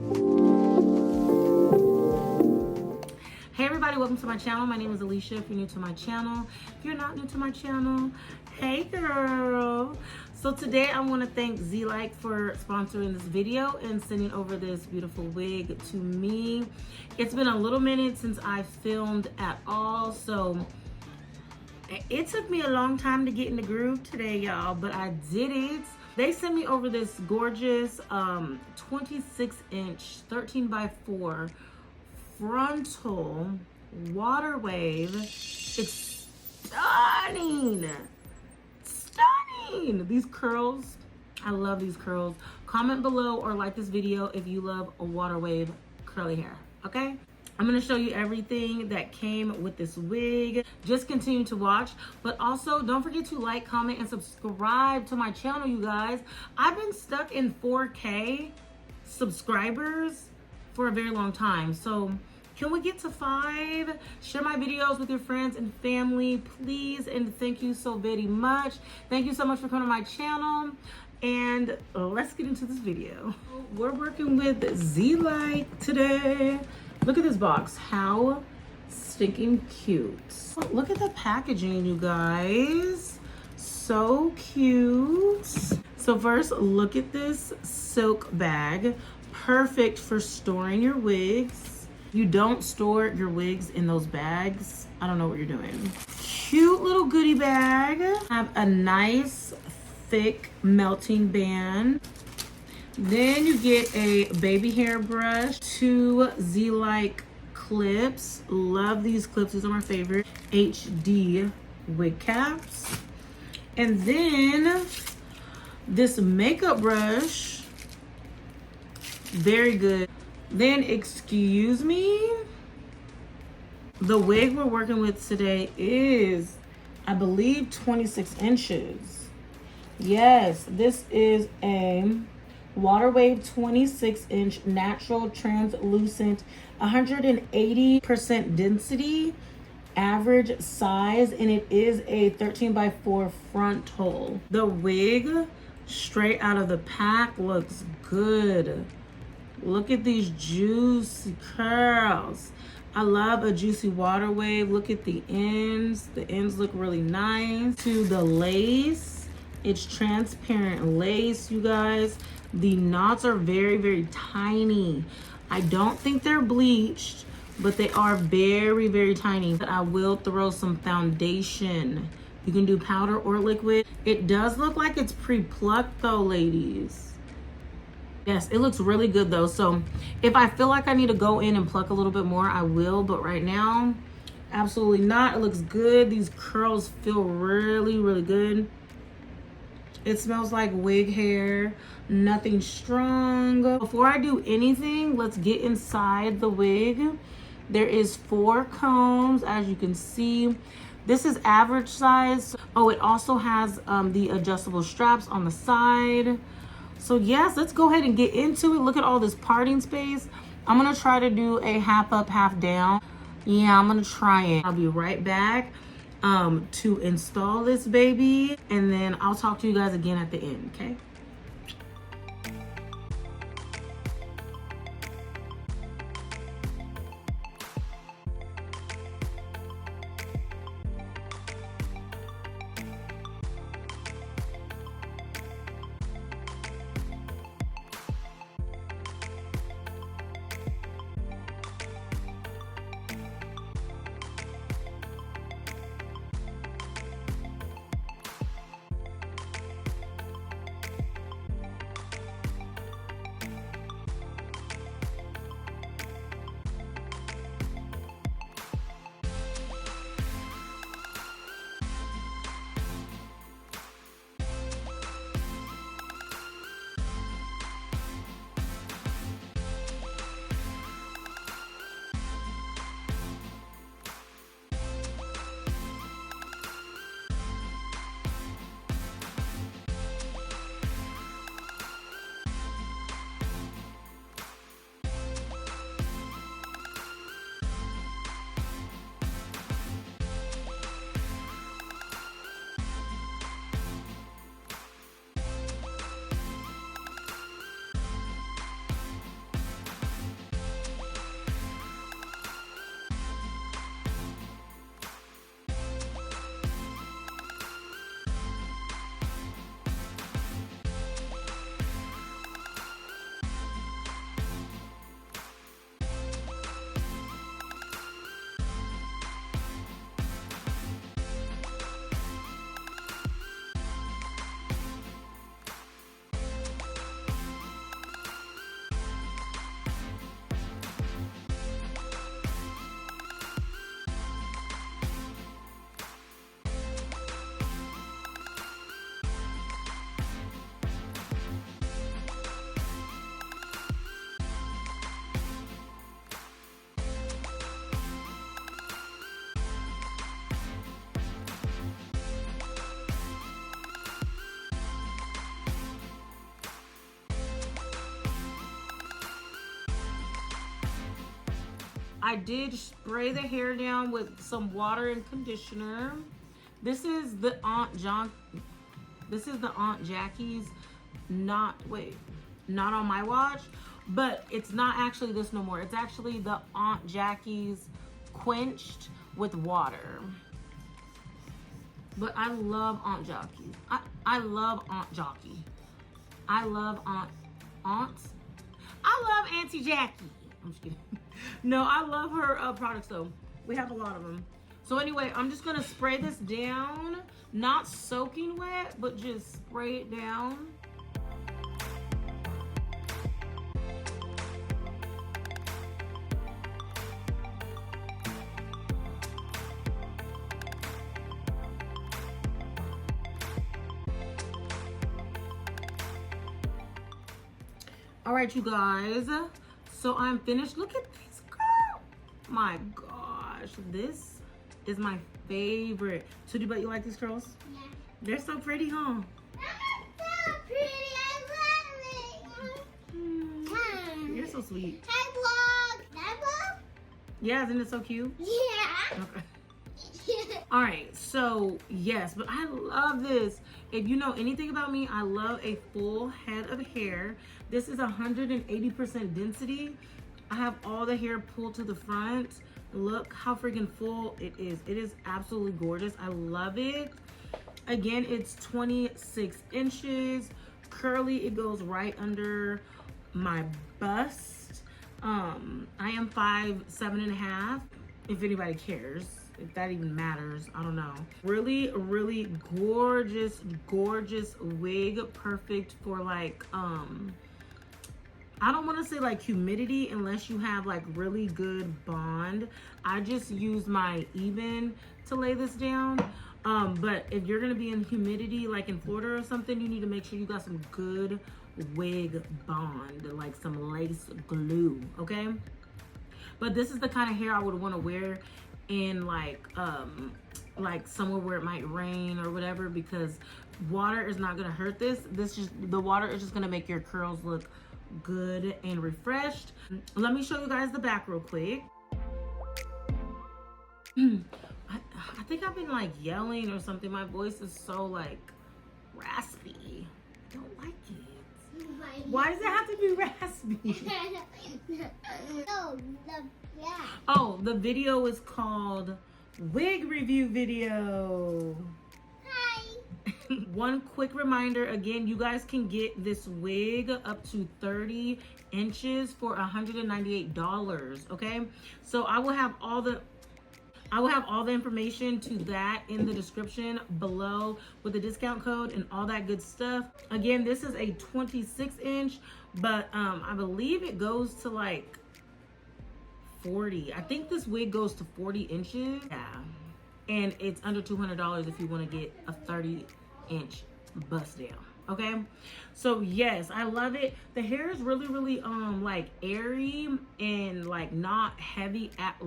Hey everybody, welcome to my channel. My name is Alishia. If you're new to my channel, if you're not new to my channel, hey girl. So today I want to thank Zlike for sponsoring this video and sending over this beautiful wig to me. It's been a little minute since I filmed at all, so it took me a long time to get in the groove today, y'all, but I did it. They sent me over this gorgeous 26-inch 13x4 frontal water wave. It's stunning. These curls, I love these curls. Comment below or like this video if you love a water wave curly hair, okay? I'm gonna show you everything that came with this wig. Just continue to watch, but also don't forget to like, comment, and subscribe to my channel, you guys. I've been stuck in 4K subscribers for a very long time, so can we get to 5? Share my videos with your friends and family, please, and thank you so very much. Thank you so much for coming to my channel, and let's get into this video. We're working with Zlike today. Look at this box, how stinking cute. Look at the packaging, you guys. So cute. So first, look at this silk bag. Perfect for storing your wigs. You don't store your wigs in those bags, I don't know what you're doing. Cute little goodie bag. Have a nice thick melting band. Then you get a baby hair brush, 2 Zlike clips. Love these clips, these are my favorite. HD wig caps. And then this makeup brush, very good. Then, excuse me, the wig we're working with today is, I believe, 26 inches. Yes, this is a Water Wave 26-inch natural translucent, 180% density, average size, and it is a 13x4 frontal. The wig, straight out of the pack, looks good. Look at these juicy curls. I love a juicy water wave. Look at the ends. The ends look really nice. To the lace, it's transparent lace, you guys. The knots are very, very tiny. I don't think they're bleached, but they are very, very tiny. I will throw some foundation. You can do powder or liquid. It does look like it's pre-plucked though, ladies. Yes, it looks really good though. So if I feel like I need to go in and pluck a little bit more, I will. But right now, absolutely not. It looks good. These curls feel really, really good. It smells like wig hair, nothing strong. Before I do anything, let's get inside the wig. There is 4 combs, as you can see. This is average size. Oh, it also has the adjustable straps on the side. So yes, let's go ahead and get into it. Look at all this parting space. I'm gonna try to do a half up, half down. Yeah, I'm gonna try it. I'll be right back to install this baby, and then I'll talk to you guys again at the end, okay? I did spray the hair down with some water and conditioner. This is the Aunt Jackie's, not on my watch, but it's not actually this no more. It's actually the Aunt Jackie's quenched with water. But I love Aunt Jackie. I love Aunt Jackie. I love aunts. I love Auntie Jackie. I'm just kidding. No, I love her products though. We have a lot of them. So anyway, I'm just gonna spray this down, not soaking wet, but just spray it down. All right, you guys, so I'm finished. Look at this girl. My gosh, this is my favorite. Tootie Butt, you like these curls? Yeah. They're so pretty, huh? So pretty, I love it. You're so sweet. Hi, vlog. Hi, vlog. Yeah, isn't it so cute? Yeah. Okay. All right, so yes, but I love this. If you know anything about me, I love a full head of hair. This is 180% density. I have all the hair pulled to the front. Look how freaking full it is. It is absolutely gorgeous. I love it. Again, it's 26 inches. Curly, it goes right under my bust. I am 5'7.5", if anybody cares. If that even matters, I don't know. Really, really gorgeous wig. Perfect for like, I don't want to say like humidity unless you have like really good bond. I just use my Even to lay this down. But if you're gonna be in humidity, like in Florida or something, you need to make sure you got some good wig bond, like some lace glue, okay? But this is the kind of hair I would want to wear in like somewhere where it might rain or whatever, because water is not gonna hurt this. The water is just gonna make your curls look good and refreshed. Let me show you guys the back real quick. I think I've been like yelling or something. My voice is so like raspy. I don't like it. Why does it have to be raspy? Oh, the video is called Wig Review Video. Hi. One quick reminder, again, you guys can get this wig up to 30 inches for $198, okay? So I will have all the information to that in the description below with the discount code and all that good stuff. Again, this is a 26 inch, but I believe it goes to like 40. I think this wig goes to 40 inches. Yeah. And it's under $200 if you want to get a 30 inch bust down. Okay, so yes, I love it. The hair is really, really like airy and like not heavy at.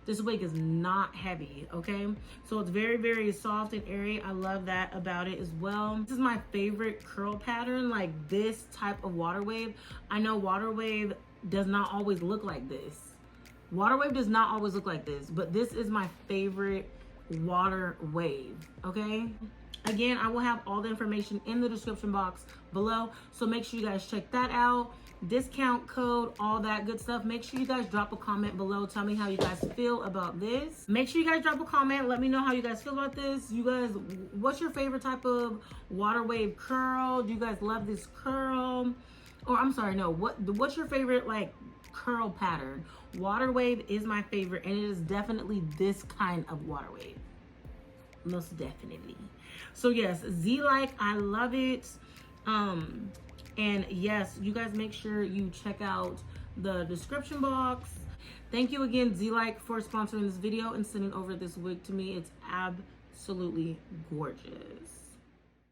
This wig is not heavy, okay? So it's very, very soft and airy. I love that about it as well. This is my favorite curl pattern, like this type of water wave. I know water wave does not always look like this. Water wave does not always look like this, but this is my favorite water wave, okay? Again, I will have all the information in the description box below, so make sure you guys check that out. Discount code, all that good stuff. Make sure you guys drop a comment below. Tell me how you guys feel about this. Make sure you guys drop a comment. Let me know how you guys feel about this. You guys, what's your favorite type of water wave curl? Do you guys love this curl? Or I'm sorry, no, what's your favorite like curl pattern? Water wave is my favorite, and it is definitely this kind of water wave. Most definitely. So yes, Zlike, I love it. And yes, you guys make sure you check out the description box. Thank you again, Zlike, for sponsoring this video and sending over this wig to me. It's absolutely gorgeous.